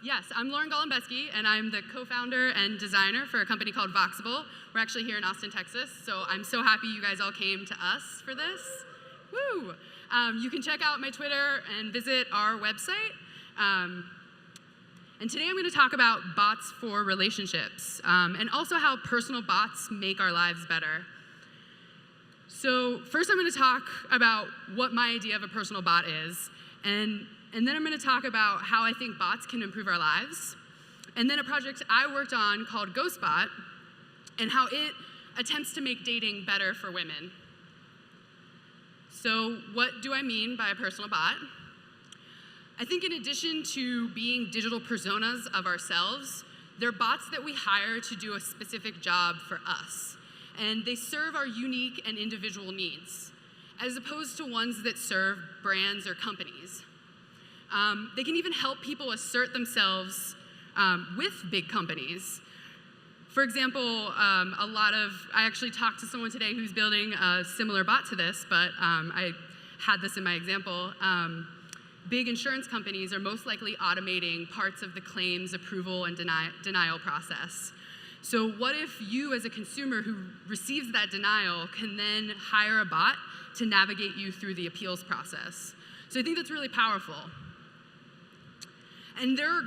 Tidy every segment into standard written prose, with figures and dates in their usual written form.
Yes, I'm Golembiewski, and I'm the co-founder and designer for a company called Voxable. We're actually here in Austin, Texas, so I'm so happy you guys all came to us for this. Woo! You can check out my Twitter and visit our website. And today I'm going to talk about bots for relationships, and also how personal bots make our lives better. So first I'm going to talk about what my idea of a personal bot is, and then I'm going to talk about how I think bots can improve our lives, and then a project I worked on called GoSpot, and how it attempts to make dating better for women. So what do I mean by a personal bot? I think in addition to being digital personas of ourselves, they're bots that we hire to do a specific job for us. And they serve our unique and individual needs, as opposed to ones that serve brands or companies. They can even help people assert themselves with big companies. For example, I actually talked to someone today who's building a similar bot to this, but I had this in my example. Big insurance companies are most likely automating parts of the claims approval and denial process. So what if you, as a consumer who receives that denial, can then hire a bot to navigate you through the appeals process? So I think that's really powerful. And there are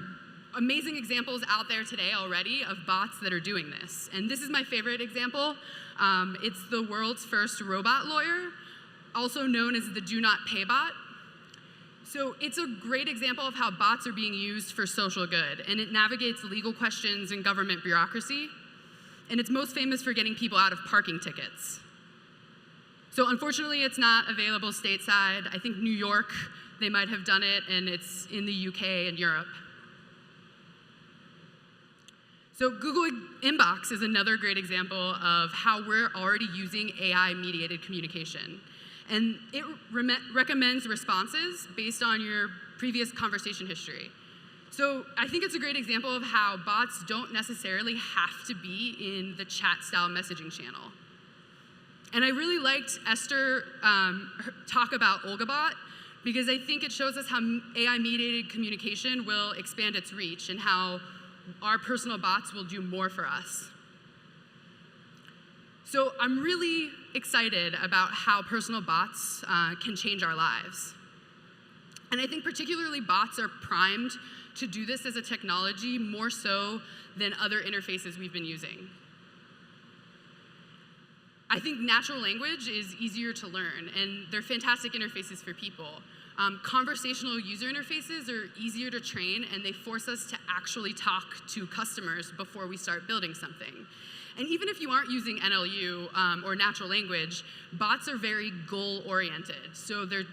amazing examples out there today already of bots that are doing this. And this is my favorite example. It's the world's first robot lawyer, also known as the Do Not Pay bot. So it's a great example of how bots are being used for social good, and it navigates legal questions and government bureaucracy. And it's most famous for getting people out of parking tickets. So unfortunately, it's not available stateside. I think New York, they might have done it, and it's in the UK and Europe. So Google Inbox is another great example of how we're already using AI-mediated communication. And it recommends responses based on your previous conversation history. So I think it's a great example of how bots don't necessarily have to be in the chat-style messaging channel. And I really liked Esther talk about Ghostbot, because I think it shows us how AI-mediated communication will expand its reach and how our personal bots will do more for us. So I'm really excited about how personal bots can change our lives. And I think particularly bots are primed to do this as a technology more so than other interfaces we've been using. I think natural language is easier to learn, and they're fantastic interfaces for people. Conversational user interfaces are easier to train, and they force us to actually talk to customers before we start building something. And even if you aren't using NLU or natural language, bots are very goal-oriented. So they're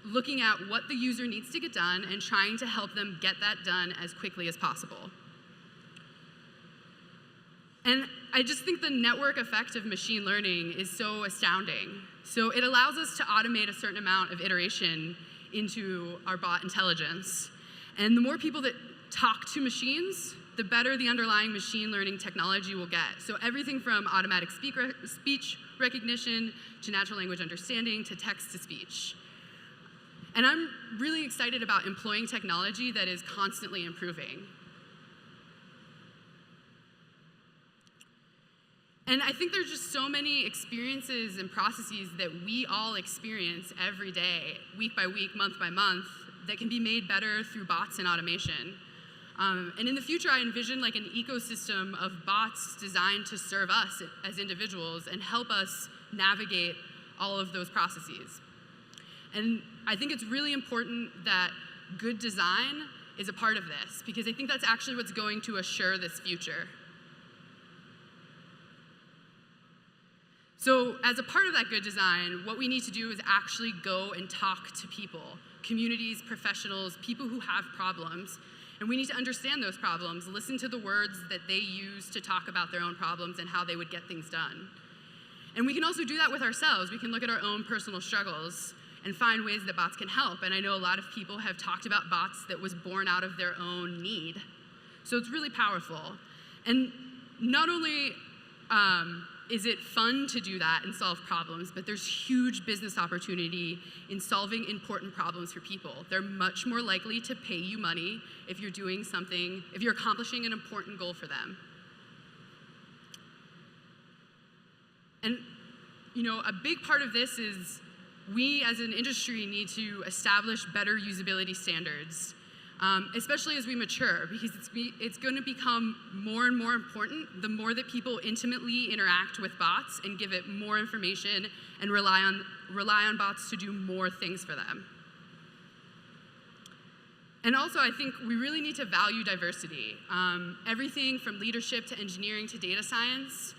looking at what the user needs to get done and trying to help them get that done as quickly as possible. And I just think the network effect of machine learning is so astounding. So it allows us to automate a certain amount of iteration into our bot intelligence. And the more people that talk to machines, the better the underlying machine learning technology will get. So everything from automatic speech recognition to natural language understanding to text-to-speech. And I'm really excited about employing technology that is constantly improving. And I think there's just so many experiences and processes that we all experience every day, week by week, month by month, that can be made better through bots and automation. And in the future, I envision like an ecosystem of bots designed to serve us as individuals and help us navigate all of those processes. And I think it's really important that good design is a part of this, because I think that's actually what's going to assure this future. So as a part of that good design, what we need to do is actually go and talk to people, communities, professionals, people who have problems. And we need to understand those problems, listen to the words that they use to talk about their own problems and how they would get things done. And we can also do that with ourselves. We can look at our own personal struggles and find ways that bots can help. And I know a lot of people have talked about bots that was born out of their own need. So it's really powerful. And not only is it fun to do that and solve problems, but there's huge business opportunity in solving important problems for people. They're much more likely to pay you money if you're doing something, if you're accomplishing an important goal for them. And a big part of this is we as an industry need to establish better usability standards, especially as we mature, because it's going to become more and more important the more that people intimately interact with bots and give it more information and rely on bots to do more things for them. And also, I think we really need to value diversity. Everything from leadership to engineering to data science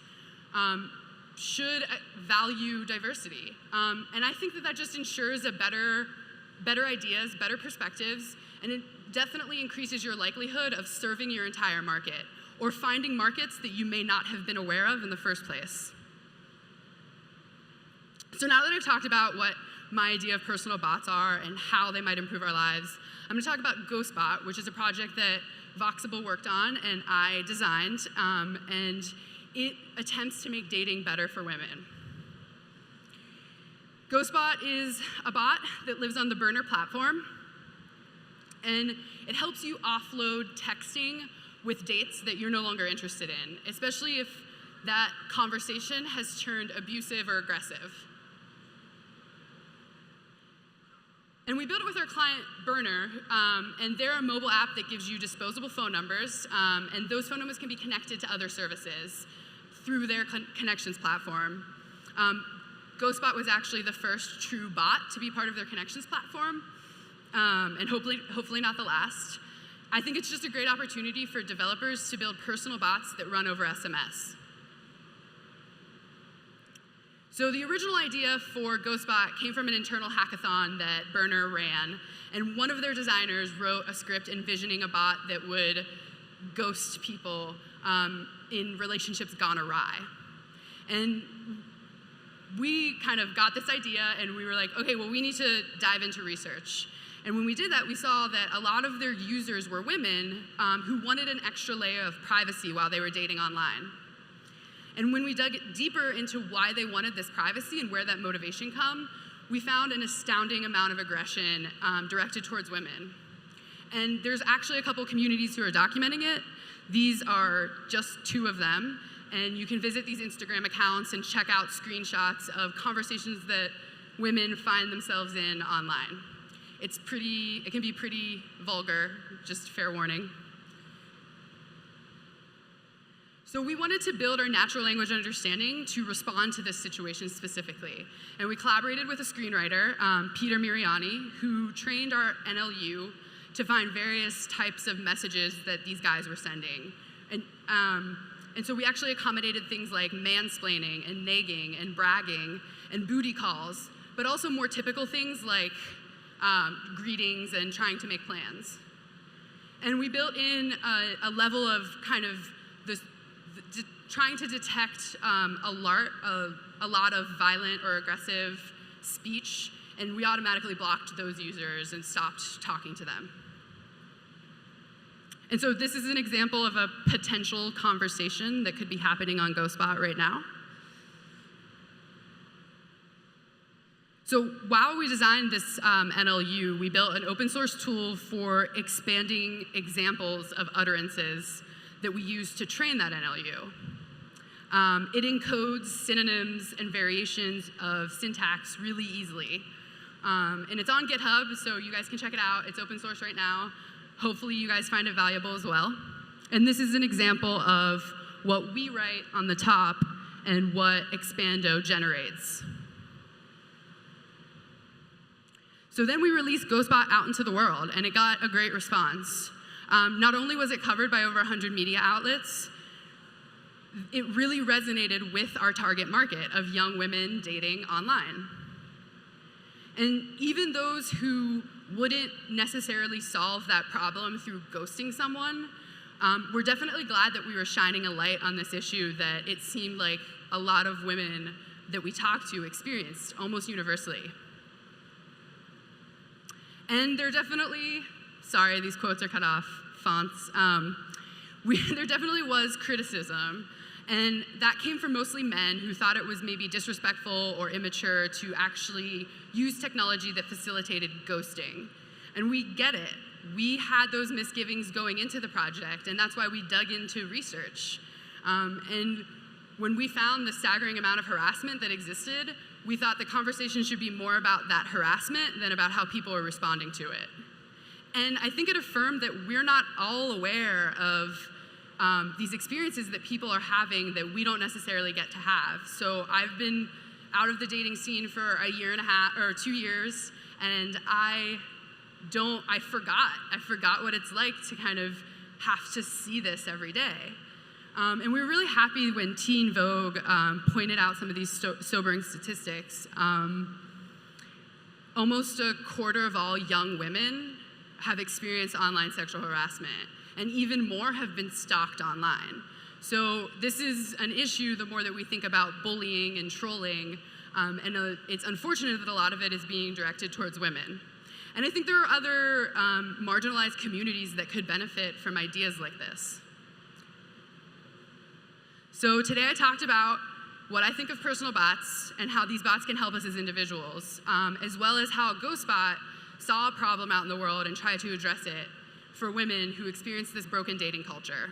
should value diversity. And I think that just ensures better ideas, better perspectives, and it definitely increases your likelihood of serving your entire market or finding markets that you may not have been aware of in the first place. So now that I've talked about what my idea of personal bots are and how they might improve our lives, I'm going to talk about GoSpot, which is a project that Voxable worked on and I designed, and it attempts to make dating better for women. GoSpot is a bot that lives on the Burner platform, and it helps you offload texting with dates that you're no longer interested in, especially if that conversation has turned abusive or aggressive. And we built it with our client, Burner, and they're a mobile app that gives you disposable phone numbers, and those phone numbers can be connected to other services through their connections platform. GoSpot was actually the first true bot to be part of their connections platform, and hopefully not the last. I think it's just a great opportunity for developers to build personal bots that run over SMS. So the original idea for GoSpot came from an internal hackathon that Burner ran, and one of their designers wrote a script envisioning a bot that would ghost people in relationships gone awry. And we kind of got this idea, and we were like, okay, well, we need to dive into research. And when we did that, we saw that a lot of their users were women who wanted an extra layer of privacy while they were dating online. And when we dug deeper into why they wanted this privacy and where that motivation come, we found an astounding amount of aggression directed towards women. And there's actually a couple communities who are documenting it. These are just two of them. And you can visit these Instagram accounts and check out screenshots of conversations that women find themselves in online. It can be pretty vulgar, just fair warning. So we wanted to build our natural language understanding to respond to this situation specifically. And we collaborated with a screenwriter, Peter Miriani, who trained our NLU to find various types of messages that these guys were sending. And so we actually accommodated things like mansplaining and nagging and bragging and booty calls, but also more typical things like greetings and trying to make plans. And we built in a level of kind of trying to detect a lot of violent or aggressive speech, and we automatically blocked those users and stopped talking to them. And so this is an example of a potential conversation that could be happening on GoSpot right now. So while we designed this NLU, we built an open source tool for expanding examples of utterances that we use to train that NLU. It encodes synonyms and variations of syntax really easily. And it's on GitHub, so you guys can check it out. It's open source right now. Hopefully you guys find it valuable as well. And this is an example of what we write on the top and what Expando generates. So then we released GoSpot out into the world, and it got a great response. Not only was it covered by over 100 media outlets, it really resonated with our target market of young women dating online. And even those who wouldn't necessarily solve that problem through ghosting someone, we're definitely glad that we were shining a light on this issue that it seemed like a lot of women that we talked to experienced almost universally. And there definitely, sorry, these quotes are cut off fonts. There definitely was criticism. And that came from mostly men who thought it was maybe disrespectful or immature to actually use technology that facilitated ghosting. And we get it. We had those misgivings going into the project, and that's why we dug into research. And when we found the staggering amount of harassment that existed, we thought the conversation should be more about that harassment than about how people are responding to it. And I think it affirmed that we're not all aware of these experiences that people are having that we don't necessarily get to have. So I've been out of the dating scene for a year and a half, or 2 years, and I forgot what it's like to kind of have to see this every day. And we were really happy when Teen Vogue pointed out some of these sobering statistics. Almost a quarter of all young women have experienced online sexual harassment, and even more have been stalked online. So this is an issue the more that we think about bullying and trolling, and it's unfortunate that a lot of it is being directed towards women. And I think there are other marginalized communities that could benefit from ideas like this. So today I talked about what I think of personal bots and how these bots can help us as individuals, as well as how GoSpot saw a problem out in the world and tried to address it for women who experience this broken dating culture.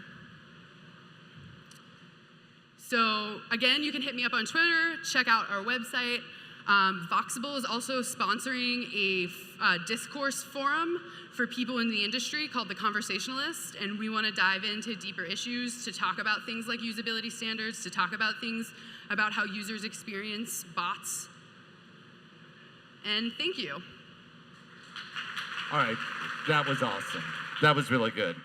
So again, you can hit me up on Twitter, check out our website. Voxable is also sponsoring a discourse forum for people in the industry called The Conversationalist, and we want to dive into deeper issues to talk about things like usability standards, to talk about things about how users experience bots. And thank you. All right, that was awesome. That was really good.